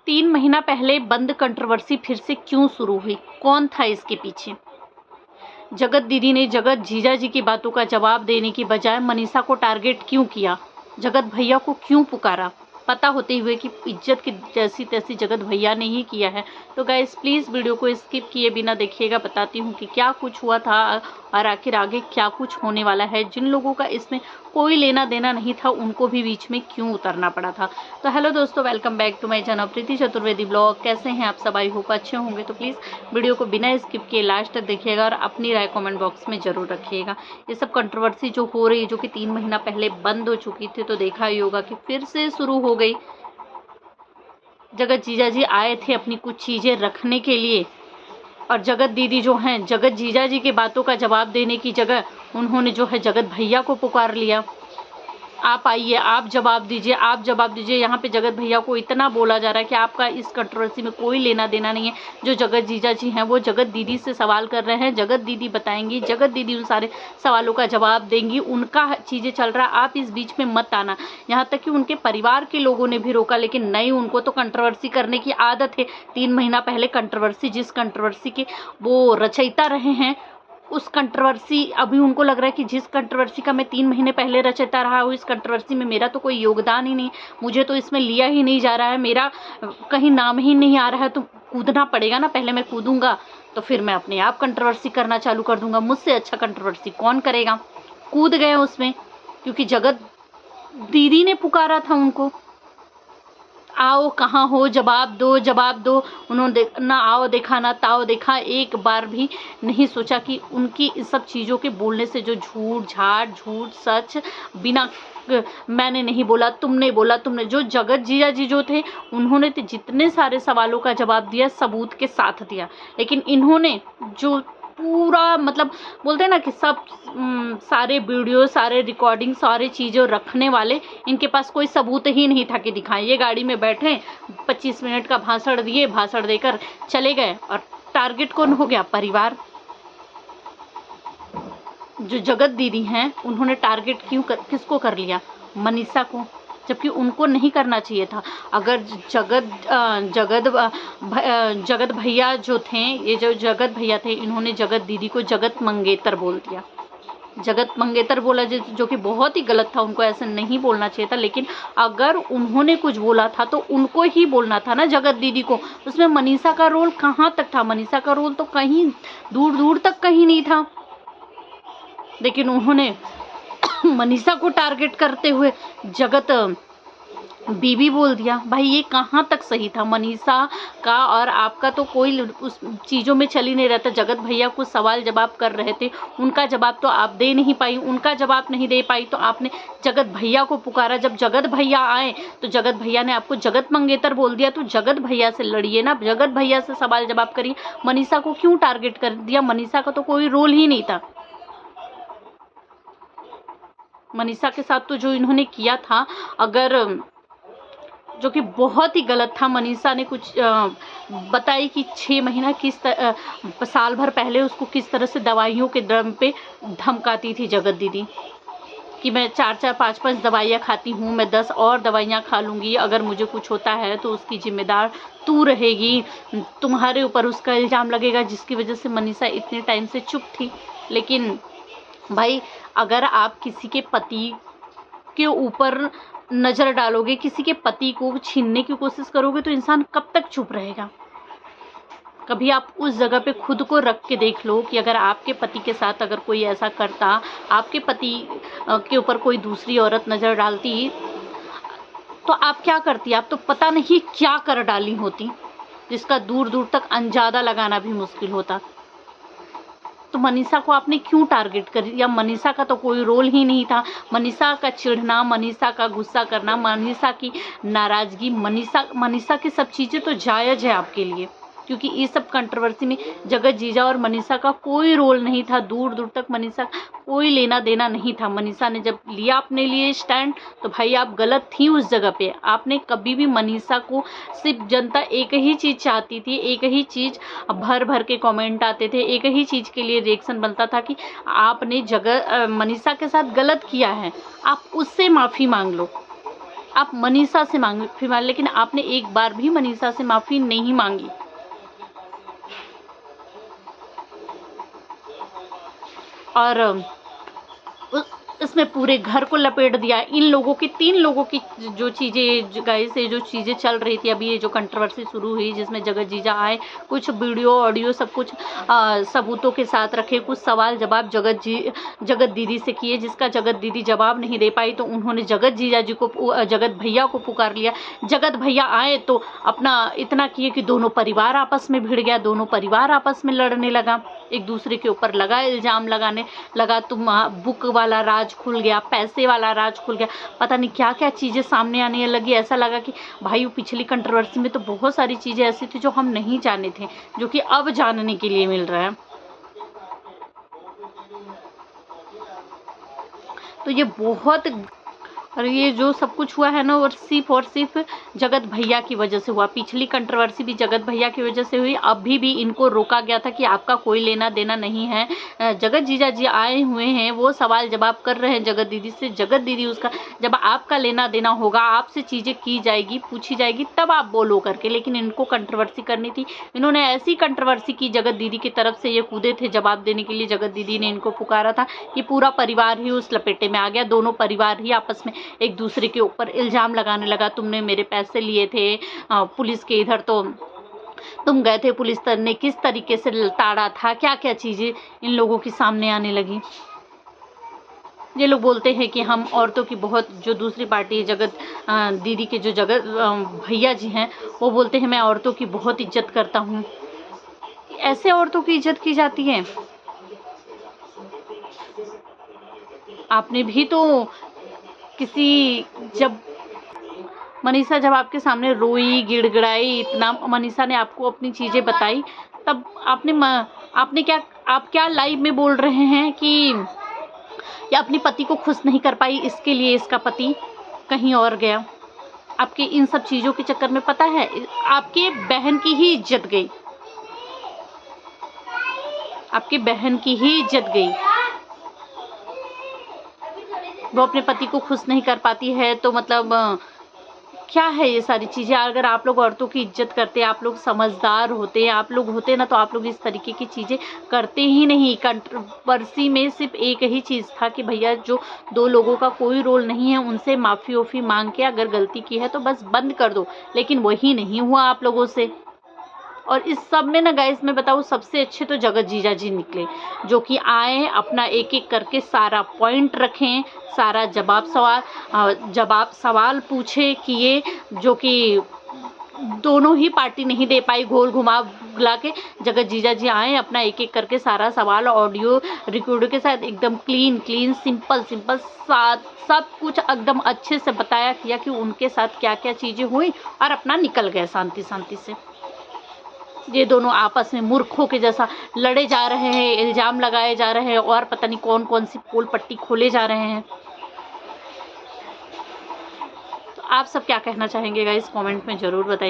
3 महीना पहले बंद कंट्रोवर्सी फिर से क्यों शुरू हुई? कौन था इसके पीछे? जगत दीदी ने जगत जीजा जी की बातों का जवाब देने की बजाय मनीषा को टारगेट क्यों किया? जगत भैया को क्यों पुकारा? पता होते हुए कि इज्जत की जैसी तैसी जगत भैया ने ही किया है। तो गाइस प्लीज़ वीडियो को स्किप किए बिना देखिएगा, बताती हूँ कि क्या कुछ हुआ था और आखिर आगे क्या कुछ होने वाला है। जिन लोगों का इसमें कोई लेना देना नहीं था उनको भी बीच में क्यों उतरना पड़ा था। तो हेलो दोस्तों, welcome back to my channel Preeti Chaturvedi blog. कैसे हैं आप सब? आई होप अच्छे होंगे। तो प्लीज़ वीडियो को बिना स्किप किए लास्ट तक देखिएगा और अपनी राय कमेंट बॉक्स में ज़रूर रखिएगा। ये सब कंट्रोवर्सी जो हो रही है, जो कि 3 महीना पहले बंद हो चुकी थी, तो देखा ही होगा कि फिर से शुरू हो गई। जगत जीजा जी आए थे अपनी कुछ चीज़ें रखने के लिए और जगत दीदी जो हैं जगत जीजा जी की बातों का जवाब देने की जगह उन्होंने जो है जगत भैया को पुकार लिया। आप आइए, आप जवाब दीजिए, आप जवाब दीजिए। यहाँ पे जगत भैया को इतना बोला जा रहा है कि आपका इस कंट्रोवर्सी में कोई लेना देना नहीं है। जो जगत जीजा जी हैं वो जगत दीदी से सवाल कर रहे हैं, जगत दीदी बताएंगी, जगत दीदी उन सारे सवालों का जवाब देंगी। उनका चीज़ें चल रहा है, आप इस बीच में मत आना। यहाँ तक कि उनके परिवार के लोगों ने भी रोका, लेकिन नहीं, उनको तो कंट्रोवर्सी करने की आदत है। 3 महीना पहले कंट्रोवर्सी, जिस कंट्रोवर्सी के वो रचयिता रहे हैं, उस कंट्रोवर्सी अभी उनको लग रहा है कि जिस कंट्रोवर्सी का मैं 3 महीने पहले रचयिता रहा हूँ, इस कंट्रोवर्सी में मेरा तो कोई योगदान ही नहीं, मुझे तो इसमें लिया ही नहीं जा रहा है, मेरा कहीं नाम ही नहीं आ रहा है, तो कूदना पड़ेगा ना। पहले मैं कूदूंगा तो फिर मैं अपने आप कंट्रोवर्सी करना चालू कर दूंगा। मुझसे अच्छा कंट्रोवर्सी कौन करेगा? कूद गए उसमें, क्योंकि जगत दीदी ने पुकारा था उनको। आओ, कहाँ हो, जवाब दो, जवाब दो। उन्होंने ना आओ देखा ना ताओ देखा, एक बार भी नहीं सोचा कि उनकी इस सब चीज़ों के बोलने से जो झूठ झाट, झूठ सच, बिना मैंने नहीं बोला, तुमने बोला, तुमने, जो जगत जीजा जी जो थे उन्होंने तो जितने सारे सवालों का जवाब दिया सबूत के साथ दिया, लेकिन इन्होंने जो पूरा मतलब बोलते हैं ना कि सब सारे वीडियो, सारे रिकॉर्डिंग, सारे चीज़ें रखने वाले, इनके पास कोई सबूत ही नहीं था कि दिखाएं। ये गाड़ी में बैठे 25 मिनट का भाषण दिए, भाषण देकर चले गए और टारगेट कौन हो गया? परिवार। जो जगत दीदी हैं उन्होंने टारगेट किसको कर लिया? मनीषा को, जबकि उनको नहीं करना चाहिए था। अगर जगत भैया जो थे, ये जो जगत भैया थे, इन्होंने जगत दीदी को जगत मंगेतर बोल दिया, जगत मंगेतर बोला, जो कि बहुत ही गलत था। उनको ऐसे नहीं बोलना चाहिए था। लेकिन अगर उन्होंने कुछ बोला था तो उनको ही बोलना था ना, जगत दीदी को। उसमें मनीषा का रोल कहाँ तक था? मनीषा का रोल तो कहीं दूर दूर तक कहीं नहीं था। लेकिन उन्होंने मनीषा को टारगेट करते हुए जगत बीबी बोल दिया। भाई ये कहाँ तक सही था? मनीषा का और आपका तो कोई उस चीज़ों में चल ही नहीं रहता। जगत भैया कुछ सवाल जवाब कर रहे थे, उनका जवाब तो आप दे नहीं पाई, उनका जवाब नहीं दे पाई तो आपने जगत भैया को पुकारा। जब जगत भैया आए तो जगत भैया ने आपको जगत मंगेतर बोल दिया, तो जगत भैया से लड़िए ना, जगत भैया से सवाल जवाब करिए। मनीषा को क्यों टारगेट कर दिया? मनीषा का तो कोई रोल ही नहीं था। मनीषा के साथ तो जो इन्होंने किया था, अगर जो कि बहुत ही गलत था। मनीषा ने कुछ बताई कि 6 महीना साल भर पहले उसको किस तरह से दवाइयों के दम पे धमकाती थी जगत दीदी, कि मैं 4-4 5-5 दवाइयाँ खाती हूँ, मैं 10 और दवाइयाँ खा लूँगी, अगर मुझे कुछ होता है तो उसकी जिम्मेदार तू रहेगी, तुम्हारे ऊपर उसका इल्ज़ाम लगेगा, जिसकी वजह से मनीषा इतने टाइम से चुप थी। लेकिन भाई, अगर आप किसी के पति के ऊपर नज़र डालोगे, किसी के पति को छीनने की कोशिश करोगे, तो इंसान कब तक चुप रहेगा? कभी आप उस जगह पे खुद को रख के देख लो कि अगर आपके पति के साथ अगर कोई ऐसा करता, आपके पति के ऊपर कोई दूसरी औरत नज़र डालती, तो आप क्या करती? आप तो पता नहीं क्या कर डाली होती, जिसका दूर दूर तक अंदाज़ा लगाना भी मुश्किल होता। तो मनीषा को आपने क्यों टारगेट कर दिया? मनीषा का तो कोई रोल ही नहीं था। मनीषा का चिढ़ना, मनीषा का गुस्सा करना, मनीषा की नाराज़गी, मनीषा की सब चीज़ें तो जायज़ है आपके लिए, क्योंकि इस सब कंट्रोवर्सी में जगत जीजा और मनीषा का कोई रोल नहीं था। दूर दूर तक मनीषा का कोई लेना देना नहीं था। मनीषा ने जब लिया अपने लिए स्टैंड, तो भाई आप गलत थी उस जगह पे। आपने कभी भी मनीषा को, सिर्फ जनता एक ही चीज़ चाहती थी, एक ही चीज़ भर भर के कमेंट आते थे, एक ही चीज़ के लिए रिएक्शन बनता था कि आपने मनीषा के साथ गलत किया है, आप उससे माफ़ी मांग लो। आप मनीषा से माफ़ी मांग, लेकिन आपने एक बार भी मनीषा से माफ़ी नहीं मांगी। और इसमें पूरे घर को लपेट दिया। इन लोगों की 3 लोगों की जो चीज़ें गाइस, ये जो चीज़ें चल रही थी अभी, ये जो कंट्रोवर्सी शुरू हुई जिसमें जगत जीजा आए, कुछ वीडियो ऑडियो सब कुछ सबूतों के साथ रखे, कुछ सवाल जवाब जगत दीदी से किए, जिसका जगत दीदी जवाब नहीं दे पाई तो उन्होंने जगत जीजा जी को, जगत भैया को पुकार लिया। जगत भैया आए तो अपना इतना किए कि दोनों परिवार आपस में भिड़ गया, दोनों परिवार आपस में लड़ने लगा, एक दूसरे के ऊपर लगा इल्ज़ाम लगाने लगा। तुम बुक वाला राज खुल गया, पैसे वाला राज खुल गया, पता नहीं क्या क्या चीज़ें सामने आने लगी। ऐसा लगा कि भाई पिछली कंट्रोवर्सी में तो बहुत सारी चीज़ें ऐसी थी जो हम नहीं जाने थे, जो कि अब जानने के लिए मिल रहा है। तो ये बहुत, और ये जो सब कुछ हुआ है ना, और सिर्फ जगत भैया की वजह से हुआ। पिछली कंट्रोवर्सी भी जगत भैया की वजह से हुई। अभी भी इनको रोका गया था कि आपका कोई लेना देना नहीं है। जगत जीजा जी आए हुए हैं, वो सवाल जवाब कर रहे हैं जगत दीदी से। जगत दीदी उसका, जब आपका लेना देना होगा, आपसे चीज़ें की जाएगी, पूछी जाएगी, तब आप बोलो करके। लेकिन इनको कंट्रोवर्सी करनी थी, इन्होंने ऐसी कंट्रोवर्सी की, जगत दीदी की तरफ से ये कूदे थे जवाब देने के लिए। जगत दीदी ने इनको पुकारा था कि पूरा परिवार ही उस लपेटे में आ गया, दोनों परिवार ही आपस में एक दूसरे के ऊपर इल्ज़ाम लगाने लगा। तुमने मेरे पैसे लिए थे पुलिस के इधर, तो तुम गए थे पुलिस ने किस तरीके से ताड़ा था, क्या क्या चीज़ें इन लोगों की सामने आने लगी। ये लोग बोलते हैं कि हम औरतों की बहुत, जो दूसरी पार्टी जगत दीदी के जो जगत भैया जी हैं, वो बोलते हैं मैं औरतों की बहुत इज्जत करता हूँ। ऐसे औरतों की इज्जत की जाती है? आपने भी तो किसी, जब मनीषा जब आपके सामने रोई गिड़गिड़ाई इतना, मनीषा ने आपको अपनी चीज़ें बताई, तब आपने क्या, आप क्या लाइव में बोल रहे हैं कि या अपने पति को खुश नहीं कर पाई, इसके लिए इसका पति कहीं और गया। आपके इन सब चीज़ों के चक्कर में पता है आपके बहन की ही इज्जत गई, आपकी बहन की ही इज्जत गई। वो अपने पति को खुश नहीं कर पाती है, तो मतलब क्या है ये सारी चीज़ें। अगर आप लोग औरतों की इज्जत करते, आप लोग समझदार होते, आप लोग होते ना, तो आप लोग इस तरीके की चीज़ें करते ही नहीं। कंट्रोवर्सी में सिर्फ एक ही चीज़ था कि भैया जो 2 लोगों का कोई रोल नहीं है, उनसे माफ़ी ओफ़ी मांग के अगर गलती की है तो बस बंद कर दो, लेकिन वही नहीं हुआ आप लोगों से। और इस सब में ना गाइस, मैं बताऊँ, सबसे अच्छे तो जगत जीजा जी निकले, जो कि आए, अपना एक एक करके सारा पॉइंट रखें, सारा जवाब सवाल पूछे, किए, जो कि दोनों ही पार्टी नहीं दे पाई। घोल घुमा बुला के जगत जीजा जी आए, अपना एक एक करके सारा सवाल ऑडियो रिकॉर्ड के साथ एकदम क्लीन सिंपल सब कुछ एकदम अच्छे से बताया किया कि उनके साथ क्या क्या चीज़ें हुई, और अपना निकल गए शांति से। ये दोनों आपस में मूर्खों के जैसा लड़े जा रहे हैं, इल्ज़ाम लगाए जा रहे हैं, और पता नहीं कौन सी पोल पट्टी खोले जा रहे हैं। तो आप सब क्या कहना चाहेंगे गाइस, कमेंट में ज़रूर बताइए।